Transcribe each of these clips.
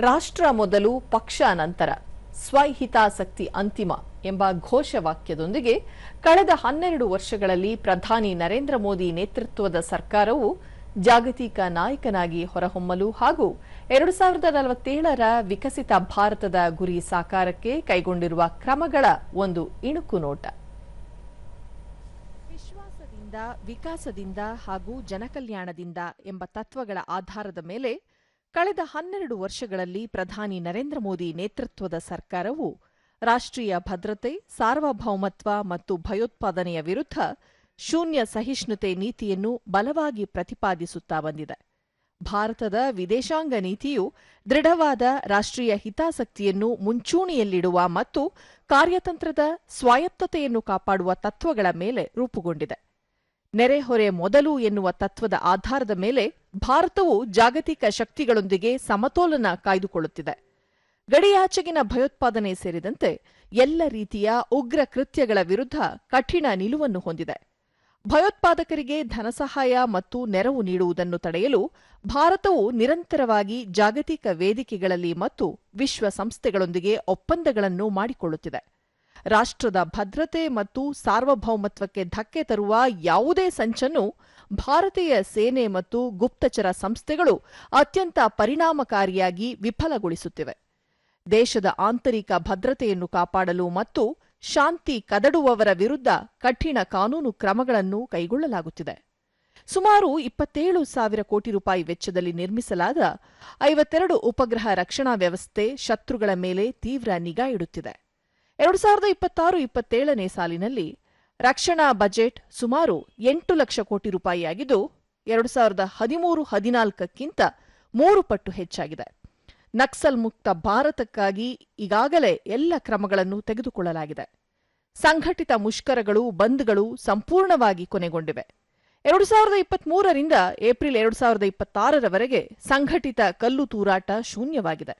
ರಾಷ್ಟ್ರ ಮೊದಲು ಪಕ್ಷ ನಂತರ, ಸ್ವಹಿತಾಸಕ್ತಿ ಅಂತಿಮ ಎಂಬ ಘೋಷವಾಕ್ಯದೊಂದಿಗೆ ಕಳೆದ 12 ವರ್ಷಗಳಲ್ಲಿ ಪ್ರಧಾನಿ ನರೇಂದ್ರ ಮೋದಿ ನೇತೃತ್ವದ ಸರ್ಕಾರವು ಜಾಗತಿಕ ನಾಯಕನಾಗಿ ಹೊರಹೊಮ್ಮಲು ಹಾಗೂ 2047ರ ವಿಕಸಿತ ಭಾರತದ ಗುರಿ ಸಾಕಾರಕ್ಕೆ ಕೈಗೊಂಡಿರುವ ಕ್ರಮಗಳ ಒಂದು ಇಣುಕು ನೋಟ. ವಿಶ್ವಾಸದಿಂದ, ವಿಕಾಸದಿಂದ ಹಾಗೂ ಜನಕಲ್ಯಾಣದಿಂದ ಎಂಬ ತತ್ವಗಳ ಆಧಾರದ ಮೇಲೆ ಕಳೆದ 12 ವರ್ಷಗಳಲ್ಲಿ ಪ್ರಧಾನಿ ನರೇಂದ್ರ ಮೋದಿ ನೇತೃತ್ವದ ಸರ್ಕಾರವು ರಾಷ್ಟ್ರೀಯ ಭದ್ರತೆ, ಸಾರ್ವಭೌಮತ್ವ ಮತ್ತು ಭಯೋತ್ಪಾದನೆಯ ವಿರುದ್ಧ ಶೂನ್ಯ ಸಹಿಷ್ಣುತೆ ನೀತಿಯನ್ನು ಬಲವಾಗಿ ಪ್ರತಿಪಾದಿಸುತ್ತಾ ಬಂದಿದೆ. ಭಾರತದ ವಿದೇಶಾಂಗ ನೀತಿಯು ದೃಢವಾದ ರಾಷ್ಟ್ರೀಯ ಹಿತಾಸಕ್ತಿಯನ್ನು ಮುಂಚೂಣಿಯಲ್ಲಿಡುವ ಮತ್ತು ಕಾರ್ಯತಂತ್ರದ ಸ್ವಾಯತ್ತತೆಯನ್ನು ಕಾಪಾಡುವ ತತ್ವಗಳ ಮೇಲೆ ರೂಪುಗೊಂಡಿದೆ. ನೆರೆಹೊರೆ ಮೊದಲು ಎನ್ನುವ ತತ್ವದ ಆಧಾರದ ಮೇಲೆ ಭಾರತವು ಜಾಗತಿಕ ಶಕ್ತಿಗಳೊಂದಿಗೆ ಸಮತೋಲನ ಕಾಯ್ದುಕೊಳ್ಳುತ್ತಿದೆ. ಗಡಿಯಾಚೆಗಿನ ಭಯೋತ್ಪಾದನೆ ಸೇರಿದಂತೆ ಎಲ್ಲ ರೀತಿಯ ಉಗ್ರ ಕೃತ್ಯಗಳ ವಿರುದ್ಧ ಕಠಿಣ ನಿಲುವನ್ನು ಹೊಂದಿದೆ. ಭಯೋತ್ಪಾದಕರಿಗೆ ಧನಸಹಾಯ ಮತ್ತು ನೆರವು ನೀಡುವುದನ್ನು ತಡೆಯಲು ಭಾರತವು ನಿರಂತರವಾಗಿ ಜಾಗತಿಕ ವೇದಿಕೆಗಳಲ್ಲಿ ಮತ್ತು ವಿಶ್ವಸಂಸ್ಥೆಗಳೊಂದಿಗೆ ಒಪ್ಪಂದಗಳನ್ನು ಮಾಡಿಕೊಳ್ಳುತ್ತಿದೆ. ರಾಷ್ಟ್ರದ ಭದ್ರತೆ ಮತ್ತು ಸಾರ್ವಭೌಮತ್ವಕ್ಕೆ ಧಕ್ಕೆ ತರುವ ಯಾವುದೇ ಸಂಚನ್ನು ಭಾರತೀಯ ಸೇನೆ ಮತ್ತು ಗುಪ್ತಚರ ಸಂಸ್ಥೆಗಳು ಅತ್ಯಂತ ಪರಿಣಾಮಕಾರಿಯಾಗಿ ವಿಫಲಗೊಳಿಸುತ್ತಿವೆ. ದೇಶದ ಆಂತರಿಕ ಭದ್ರತೆಯನ್ನು ಕಾಪಾಡಲು ಮತ್ತು ಶಾಂತಿ ಕದಡುವವರ ವಿರುದ್ಧ ಕಠಿಣ ಕಾನೂನು ಕ್ರಮಗಳನ್ನು ಕೈಗೊಳ್ಳಲಾಗುತ್ತಿದೆ. ಸುಮಾರು 27,000 ಕೋಟಿ ರೂಪಾಯಿ ವೆಚ್ಚದಲ್ಲಿ ನಿರ್ಮಿಸಲಾದ 52 ಉಪಗ್ರಹ ರಕ್ಷಣಾ ವ್ಯವಸ್ಥೆ ಶತ್ರುಗಳ ಮೇಲೆ ತೀವ್ರ ನಿಗಾ ಇಡುತ್ತಿದೆ. 2026-27ನೇ ಸಾಲಿನಲ್ಲಿ ರಕ್ಷಣಾ ಬಜೆಟ್ ಸುಮಾರು 8 ಲಕ್ಷ ಕೋಟಿ ರೂಪಾಯಿಯಾಗಿದ್ದು 2013-14ಕ್ಕಿಂತ 3 ಪಟ್ಟು ಹೆಚ್ಚಾಗಿದೆ. ನಕ್ಸಲ್ ಮುಕ್ತ ಭಾರತಕ್ಕಾಗಿ ಈಗಾಗಲೇ ಎಲ್ಲ ಕ್ರಮಗಳನ್ನು ತೆಗೆದುಕೊಳ್ಳಲಾಗಿದೆ. ಸಂಘಟಿತ ಮುಷ್ಕರಗಳು, ಬಂದ್ಗಳು ಸಂಪೂರ್ಣವಾಗಿ ಕೊನೆಗೊಂಡಿವೆ. 2023ರಿಂದ ಏಪ್ರಿಲ್ 2026ರವರೆಗೆ ಸಂಘಟಿತ ಕಲ್ಲು ತೂರಾಟ ಶೂನ್ಯವಾಗಿದೆ.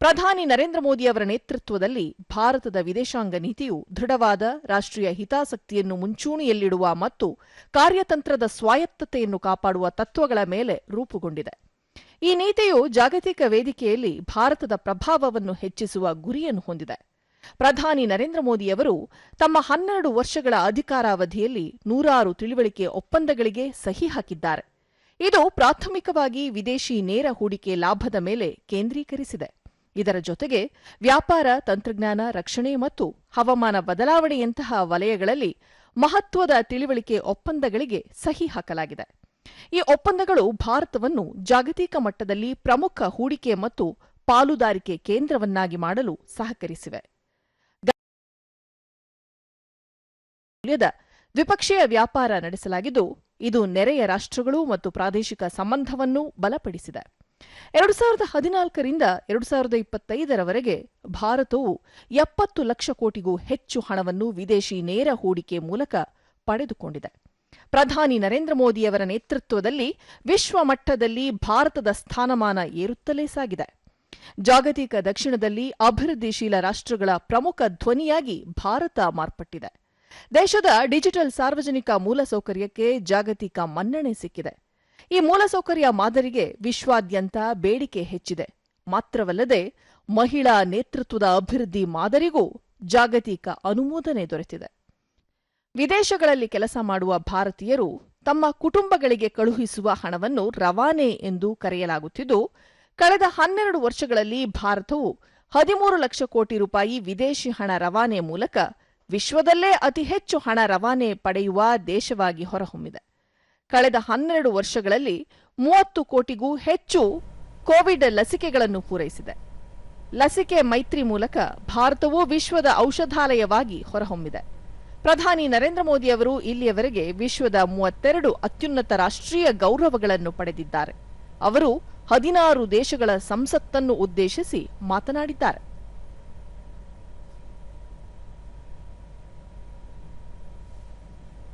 ಪ್ರಧಾನಿ ನರೇಂದ್ರ ಮೋದಿ ಅವರ ನೇತೃತ್ವದಲ್ಲಿ ಭಾರತದ ವಿದೇಶಾಂಗ ನೀತಿಯು ದೃಢವಾದ ರಾಷ್ಟ್ರೀಯ ಹಿತಾಸಕ್ತಿಯನ್ನು ಮುಂಚೂಣಿಯಲ್ಲಿಡುವ ಮತ್ತು ಕಾರ್ಯತಂತ್ರದ ಸ್ವಾಯತ್ತತೆಯನ್ನು ಕಾಪಾಡುವ ತತ್ವಗಳ ಮೇಲೆ ರೂಪುಗೊಂಡಿದೆ. ಈ ನೀತಿಯು ಜಾಗತಿಕ ವೇದಿಕೆಯಲ್ಲಿ ಭಾರತದ ಪ್ರಭಾವವನ್ನು ಹೆಚ್ಚಿಸುವ ಗುರಿಯನ್ನು ಹೊಂದಿದೆ. ಪ್ರಧಾನಿ ನರೇಂದ್ರ ಮೋದಿಯವರು ತಮ್ಮ 12 ವರ್ಷಗಳ ಅಧಿಕಾರಾವಧಿಯಲ್ಲಿ 100 ತಿಳುವಳಿಕೆ ಒಪ್ಪಂದಗಳಿಗೆ ಸಹಿ ಹಾಕಿದ್ದಾರೆ. ಇದು ಪ್ರಾಥಮಿಕವಾಗಿ ವಿದೇಶಿ ನೇರ ಹೂಡಿಕೆ ಲಾಭದ ಮೇಲೆ ಕೇಂದ್ರೀಕರಿಸಿದೆ. ಇದರ ಜೊತೆಗೆ ವ್ಯಾಪಾರ, ತಂತ್ರಜ್ಞಾನ, ರಕ್ಷಣೆ ಮತ್ತು ಹವಾಮಾನ ಬದಲಾವಣೆಯಂತಹ ವಲಯಗಳಲ್ಲಿ ಮಹತ್ವದ ತಿಳುವಳಿಕೆ ಒಪ್ಪಂದಗಳಿಗೆ ಸಹಿ ಹಾಕಲಾಗಿದೆ. ಈ ಒಪ್ಪಂದಗಳು ಭಾರತವನ್ನು ಜಾಗತಿಕ ಮಟ್ಟದಲ್ಲಿ ಪ್ರಮುಖ ಹೂಡಿಕೆ ಮತ್ತು ಪಾಲುದಾರಿಕೆ ಕೇಂದ್ರವನ್ನಾಗಿ ಮಾಡಲು ಸಹಕರಿಸಿವೆ. ದ್ವಿಪಕ್ಷೀಯ ವ್ಯಾಪಾರ ನಡೆಸಲಾಗಿದ್ದು, ಇದು ನೆರೆಯ ರಾಷ್ಟ್ರಗಳು ಮತ್ತು ಪ್ರಾದೇಶಿಕ ಸಂಬಂಧವನ್ನು ಬಲಪಡಿಸಿದೆ. 2014ರಿಂದ 2025ರವರೆಗೆ ಭಾರತವು 70 ಲಕ್ಷ ಕೋಟಿಗೂ ಹೆಚ್ಚು ಹಣವನ್ನು ವಿದೇಶಿ ನೇರ ಹೂಡಿಕೆ ಮೂಲಕ ಪಡೆದುಕೊಂಡಿದೆ. ಪ್ರಧಾನಿ ನರೇಂದ್ರ ಮೋದಿಯವರ ನೇತೃತ್ವದಲ್ಲಿ ವಿಶ್ವ ಮಟ್ಟದಲ್ಲಿ ಭಾರತದ ಸ್ಥಾನಮಾನ ಏರುತ್ತಲೇ ಸಾಗಿದೆ. ಜಾಗತಿಕ ದಕ್ಷಿಣದಲ್ಲಿ ಅಭಿವೃದ್ಧಿಶೀಲ ರಾಷ್ಟ್ರಗಳ ಪ್ರಮುಖ ಧ್ವನಿಯಾಗಿ ಭಾರತ ಮಾರ್ಪಟ್ಟಿದೆ. ದೇಶದ ಡಿಜಿಟಲ್ ಸಾರ್ವಜನಿಕ ಮೂಲಸೌಕರ್ಯಕ್ಕೆ ಜಾಗತಿಕ ಮನ್ನಣೆ ಸಿಕ್ಕಿದೆ. ಈ ಮೂಲಸೌಕರ್ಯ ಮಾದರಿಗೆ ವಿಶ್ವಾದ್ಯಂತ ಬೇಡಿಕೆ ಹೆಚ್ಚಿದೆ. ಮಾತ್ರವಲ್ಲದೆ ಮಹಿಳಾ ನೇತೃತ್ವದ ಅಭಿವೃದ್ಧಿ ಮಾದರಿಗೂ ಜಾಗತಿಕ ಅನುಮೋದನೆ ದೊರೆತಿದೆ. ವಿದೇಶಗಳಲ್ಲಿ ಕೆಲಸ ಮಾಡುವ ಭಾರತೀಯರು ತಮ್ಮ ಕುಟುಂಬಗಳಿಗೆ ಕಳುಹಿಸುವ ಹಣವನ್ನು ರವಾನೆ ಎಂದು ಕರೆಯಲಾಗುತ್ತಿದ್ದು, ಕಳೆದ 12 ವರ್ಷಗಳಲ್ಲಿ ಭಾರತವು 13 ಲಕ್ಷ ಕೋಟಿ ರೂಪಾಯಿ ವಿದೇಶಿ ಹಣ ರವಾನೆ ಮೂಲಕ ವಿಶ್ವದಲ್ಲೇ ಅತಿ ಹೆಚ್ಚು ಹಣ ರವಾನೆ ಪಡೆಯುವ ದೇಶವಾಗಿ ಹೊರಹೊಮ್ಮಿದೆ. ಕಳೆದ 12 ವರ್ಷಗಳಲ್ಲಿ 30 ಕೋಟಿಗೂ ಹೆಚ್ಚು ಕೋವಿಡ್ ಲಸಿಕೆಗಳನ್ನು ಪೂರೈಸಿದೆ. ಲಸಿಕೆ ಮೈತ್ರಿ ಮೂಲಕ ಭಾರತವು ವಿಶ್ವದ ಔಷಧಾಲಯವಾಗಿ ಹೊರಹೊಮ್ಮಿದೆ. ಪ್ರಧಾನಿ ನರೇಂದ್ರ ಮೋದಿ ಅವರು ಇಲ್ಲಿಯವರೆಗೆ ವಿಶ್ವದ 32 ಅತ್ಯುನ್ನತ ರಾಷ್ಟ್ರೀಯ ಗೌರವಗಳನ್ನು ಪಡೆದಿದ್ದಾರೆ. ಅವರು 16 ದೇಶಗಳ ಸಂಸತ್ತನ್ನು ಉದ್ದೇಶಿಸಿ ಮಾತನಾಡಿದ್ದಾರೆ.